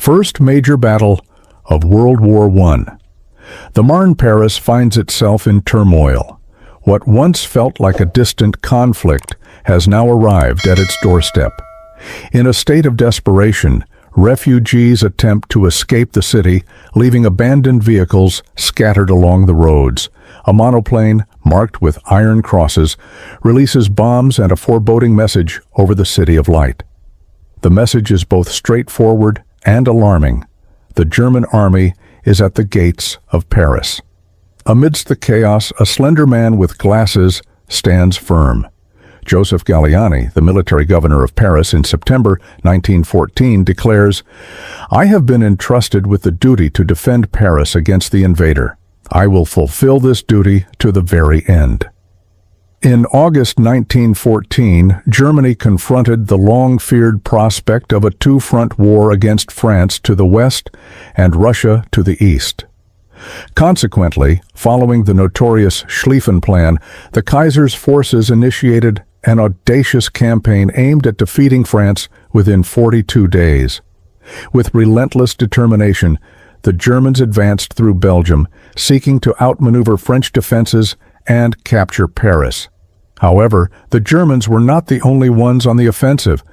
First major battle of World War I. The Marne Paris finds itself in turmoil. What once felt like a distant conflict has now arrived at its doorstep. In a state of desperation, refugees attempt to escape the city, leaving abandoned vehicles scattered along the roads. A monoplane, marked with iron crosses, releases bombs and a foreboding message over the City of Light. The message is both straightforward and alarming. The German army is at the gates of Paris. Amidst the chaos, a slender man with glasses stands firm. Joseph Galiani, the military governor of Paris in September 1914, declares, "I have been entrusted with the duty to defend Paris against the invader. I will fulfill this duty to the very end." In August 1914, Germany confronted the long-feared prospect of a two-front war against France to the west and Russia to the east. Consequently, following the notorious Schlieffen Plan, the Kaiser's forces initiated an audacious campaign aimed at defeating France within 42 days. With relentless determination, the Germans advanced through Belgium, seeking to outmaneuver French defenses and capture Paris. However, the Germans were not the only ones on the offensive.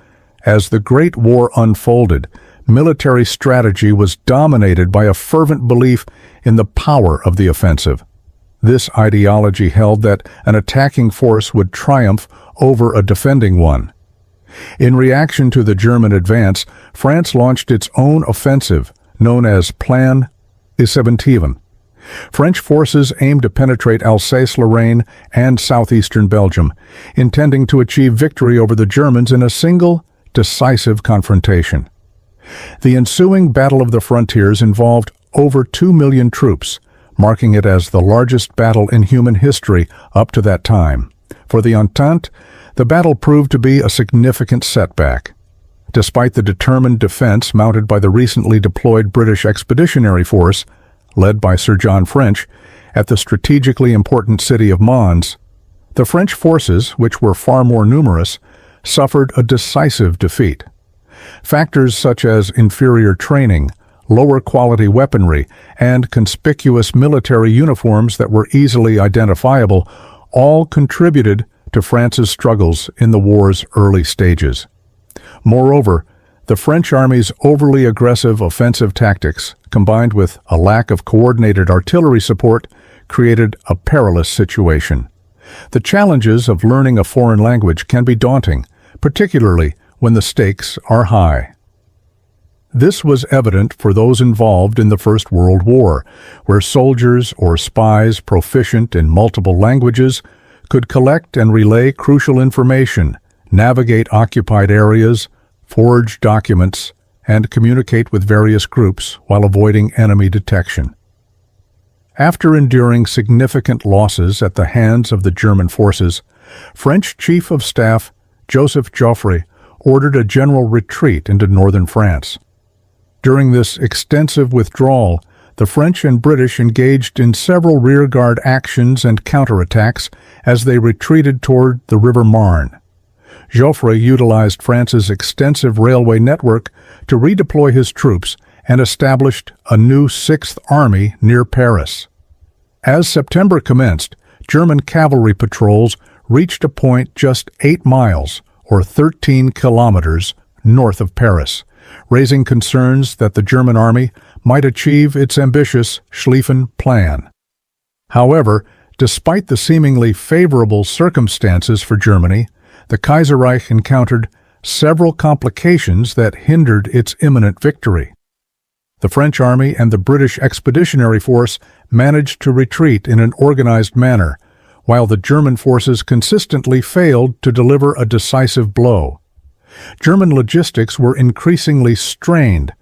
As the Great War unfolded, military strategy was dominated by a fervent belief in the power of the offensive. This ideology held that an attacking force would triumph over a defending one. In reaction to the German advance, France launched its own offensive, known as Plan 17. French forces aimed to penetrate Alsace-Lorraine and southeastern Belgium, intending to achieve victory over the Germans in a single, decisive confrontation. The ensuing Battle of the Frontiers involved over 2 million troops, marking it as the largest battle in human history up to that time. For the Entente, the battle proved to be a significant setback. Despite the determined defense mounted by the recently deployed British Expeditionary Force, led by Sir John French, at the strategically important city of Mons, the French forces, which were far more numerous, suffered a decisive defeat. Factors such as inferior training, lower quality weaponry, and conspicuous military uniforms that were easily identifiable all contributed to France's struggles in the war's early stages. Moreover, the French army's overly aggressive offensive tactics, combined with a lack of coordinated artillery support, created a perilous situation. The challenges of learning a foreign language can be daunting, particularly when the stakes are high. This was evident for those involved in the First World War, where soldiers or spies proficient in multiple languages could collect and relay crucial information, navigate occupied areas, forge documents, and communicate with various groups while avoiding enemy detection. After enduring significant losses at the hands of the German forces, French Chief of Staff Joseph Joffre ordered a general retreat into northern France. During this extensive withdrawal, the French and British engaged in several rearguard actions and counterattacks as they retreated toward the River Marne. Joffre utilized France's extensive railway network to redeploy his troops and established a new Sixth Army near Paris. As September commenced, German cavalry patrols reached a point just 8 miles, or 13 kilometers, north of Paris, raising concerns that the German army might achieve its ambitious Schlieffen Plan. However, despite the seemingly favorable circumstances for Germany, the Kaiserreich encountered several complications that hindered its imminent victory. The French army and the British Expeditionary Force managed to retreat in an organized manner, while the German forces consistently failed to deliver a decisive blow. German logistics were increasingly strained,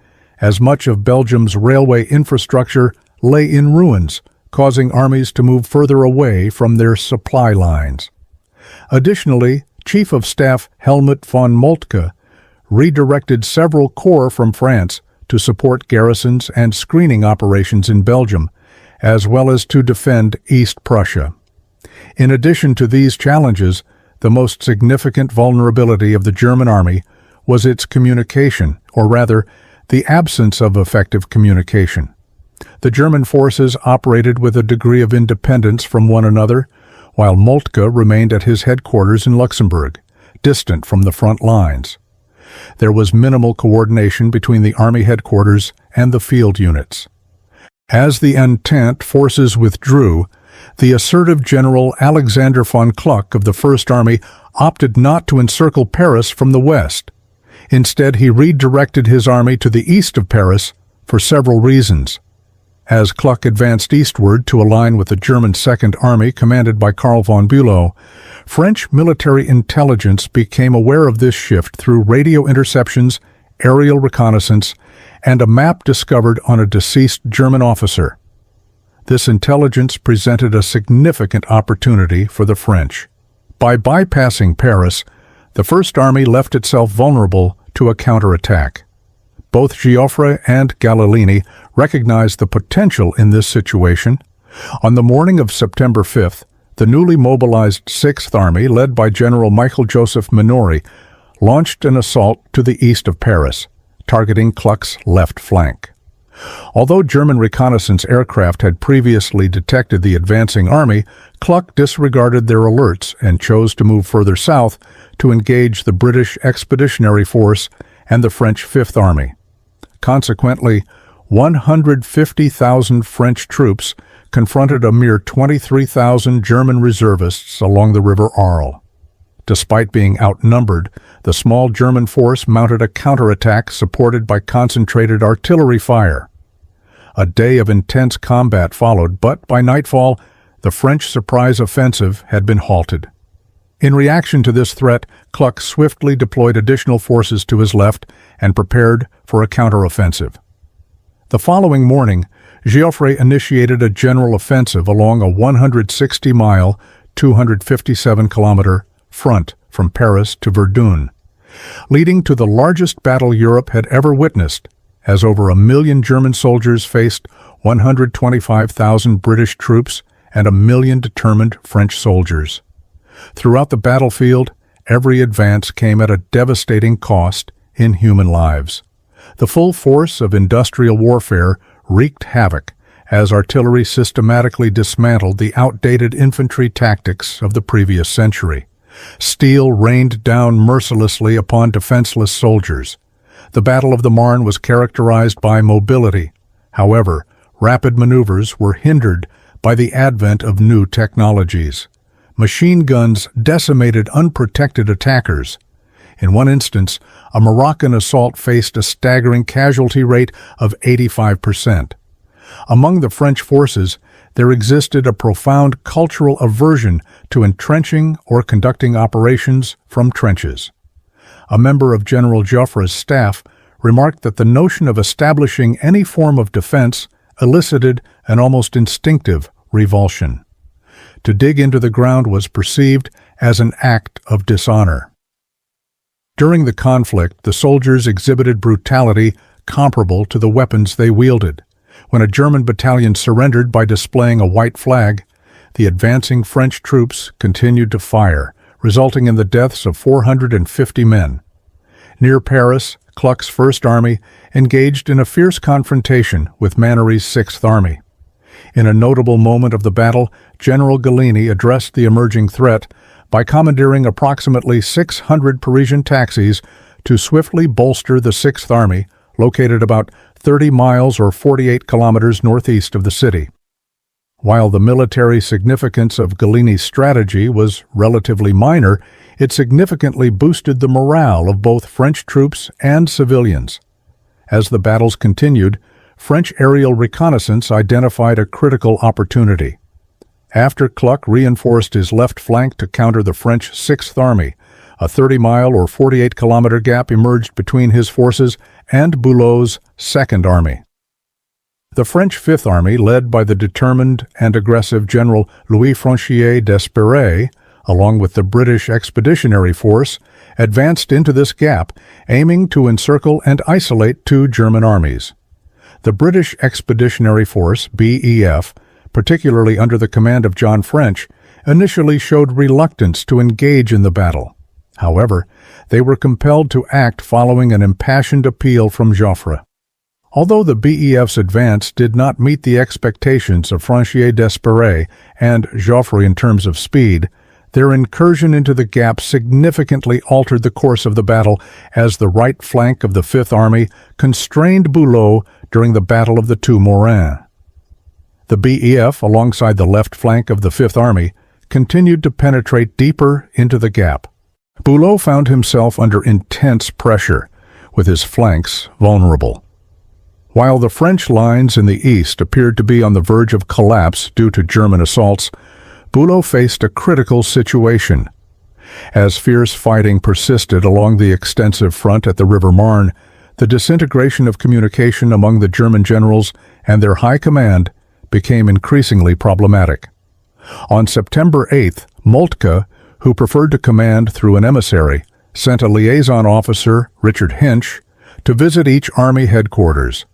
as much of Belgium's railway infrastructure lay in ruins, causing armies to move further away from their supply lines. Additionally, Chief of Staff Helmut von Moltke redirected several corps from France to support garrisons and screening operations in Belgium, as well as to defend East Prussia. In addition to these challenges, the most significant vulnerability of the German army was its communication, or rather, the absence of effective communication. The German forces operated with a degree of independence from one another, while Moltke remained at his headquarters in Luxembourg, distant from the front lines. There was minimal coordination between the army headquarters and the field units. As the Entente forces withdrew, the assertive General Alexander von Kluck of the First Army opted not to encircle Paris from the west. Instead, he redirected his army to the east of Paris for several reasons. As Kluck advanced eastward to align with the German Second Army commanded by Karl von Bülow, French military intelligence became aware of this shift through radio interceptions, aerial reconnaissance, and a map discovered on a deceased German officer. This intelligence presented a significant opportunity for the French. By bypassing Paris, the First Army left itself vulnerable to a counterattack. Both Joffre and Galiani recognized the potential in this situation. On the morning of September 5th, the newly mobilized Sixth Army, led by General Michael Joseph Minory, launched an assault to the east of Paris, targeting Kluck's left flank. Although German reconnaissance aircraft had previously detected the advancing army, Kluck disregarded their alerts and chose to move further south to engage the British Expeditionary Force and the French Fifth Army. Consequently, 150,000 French troops confronted a mere 23,000 German reservists along the River Arles. Despite being outnumbered, the small German force mounted a counterattack supported by concentrated artillery fire. A day of intense combat followed, but by nightfall, the French surprise offensive had been halted. In reaction to this threat, Kluck swiftly deployed additional forces to his left and prepared for a counteroffensive. The following morning, Joffre initiated a general offensive along a 160-mile, 257-kilometer front from Paris to Verdun, leading to the largest battle Europe had ever witnessed, as over 1 million German soldiers faced 125,000 British troops and 1 million determined French soldiers. Throughout the battlefield, every advance came at a devastating cost in human lives. The full force of industrial warfare wreaked havoc as artillery systematically dismantled the outdated infantry tactics of the previous century. Steel rained down mercilessly upon defenseless soldiers. The Battle of the Marne was characterized by mobility. However, rapid maneuvers were hindered by the advent of new technologies. Machine guns decimated unprotected attackers. In one instance, a Moroccan assault faced a staggering casualty rate of 85%. Among the French forces, there existed a profound cultural aversion to entrenching or conducting operations from trenches. A member of General Joffre's staff remarked that the notion of establishing any form of defense elicited an almost instinctive revulsion. To dig into the ground was perceived as an act of dishonor. During the conflict, the soldiers exhibited brutality comparable to the weapons they wielded. When a German battalion surrendered by displaying a white flag, the advancing French troops continued to fire, resulting in the deaths of 450 men. Near Paris, Kluck's First Army engaged in a fierce confrontation with Minory's Sixth Army. In a notable moment of the battle, General Galiani addressed the emerging threat by commandeering approximately 600 Parisian taxis to swiftly bolster the Sixth Army, located about 30 miles or 48 kilometers northeast of the city. While the military significance of Galiani's strategy was relatively minor, it significantly boosted the morale of both French troops and civilians. As the battles continued, French aerial reconnaissance identified a critical opportunity. After Kluck reinforced his left flank to counter the French Sixth Army, a 30-mile or 48-kilometer gap emerged between his forces and Bülow's Second Army. The French Fifth Army, led by the determined and aggressive General Louis Franchier d'Espèrey, along with the British Expeditionary Force, advanced into this gap, aiming to encircle and isolate two German armies. The British Expeditionary Force, BEF, particularly under the command of John French, initially showed reluctance to engage in the battle. However, they were compelled to act following an impassioned appeal from Joffre. Although the BEF's advance did not meet the expectations of Franchier d'Espèrey and Joffre in terms of speed, their incursion into the gap significantly altered the course of the battle as the right flank of the Fifth Army constrained Bülow during the Battle of the Two Moraines. The BEF, alongside the left flank of the Fifth Army, continued to penetrate deeper into the gap. Bülow found himself under intense pressure, with his flanks vulnerable. While the French lines in the east appeared to be on the verge of collapse due to German assaults, Bülow faced a critical situation. As fierce fighting persisted along the extensive front at the River Marne, the disintegration of communication among the German generals and their high command became increasingly problematic. On September 8th, Moltke, who preferred to command through an emissary, sent a liaison officer, Richard Hensch, to visit each army headquarters.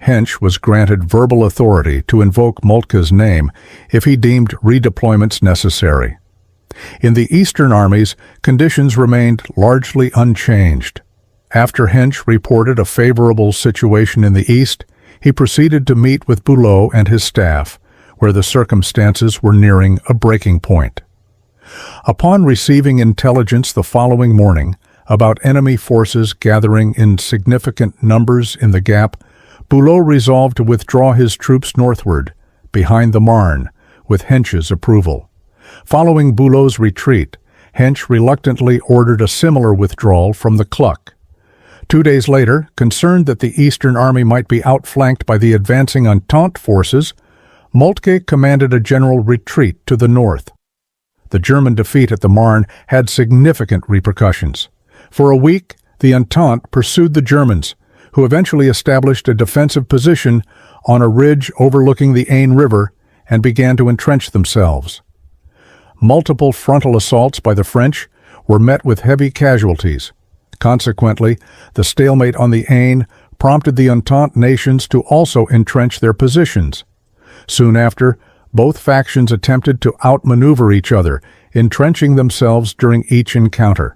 Hensch was granted verbal authority to invoke Moltke's name if he deemed redeployments necessary. In the eastern armies, conditions remained largely unchanged. After Hensch reported a favorable situation in the east, he proceeded to meet with Bülow and his staff, where the circumstances were nearing a breaking point. Upon receiving intelligence the following morning about enemy forces gathering in significant numbers in the gap, Bülow resolved to withdraw his troops northward, behind the Marne, with Hensch's approval. Following Bülow's retreat, Hensch reluctantly ordered a similar withdrawal from the Cluck. 2 days later, concerned that the Eastern Army might be outflanked by the advancing Entente forces, Moltke commanded a general retreat to the north. The German defeat at the Marne had significant repercussions. For a week, the Entente pursued the Germans, who eventually established a defensive position on a ridge overlooking the Aisne River and began to entrench themselves. Multiple frontal assaults by the French were met with heavy casualties. Consequently, the stalemate on the Aisne prompted the Entente nations to also entrench their positions. Soon after, both factions attempted to outmaneuver each other, entrenching themselves during each encounter.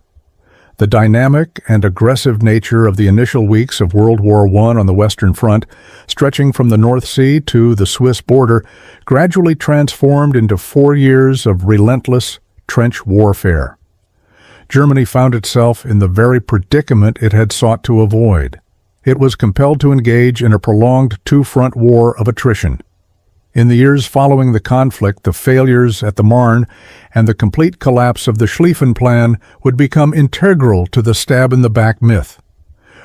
The dynamic and aggressive nature of the initial weeks of World War I on the Western Front, stretching from the North Sea to the Swiss border, gradually transformed into 4 years of relentless trench warfare. Germany found itself in the very predicament it had sought to avoid. It was compelled to engage in a prolonged two-front war of attrition. In the years following the conflict, the failures at the Marne and the complete collapse of the Schlieffen Plan would become integral to the stab-in-the-back myth.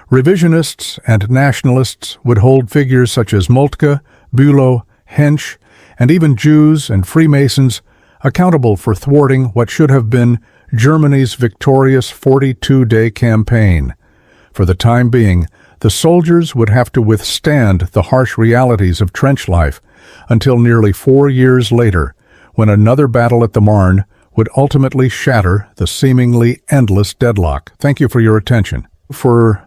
Revisionists and nationalists would hold figures such as Moltke, Bülow, Hensch, and even Jews and Freemasons accountable for thwarting what should have been Germany's victorious 42-day campaign. For the time being, the soldiers would have to withstand the harsh realities of trench life until nearly 4 years later, when another battle at the Marne would ultimately shatter the seemingly endless deadlock. Thank you for your attention. For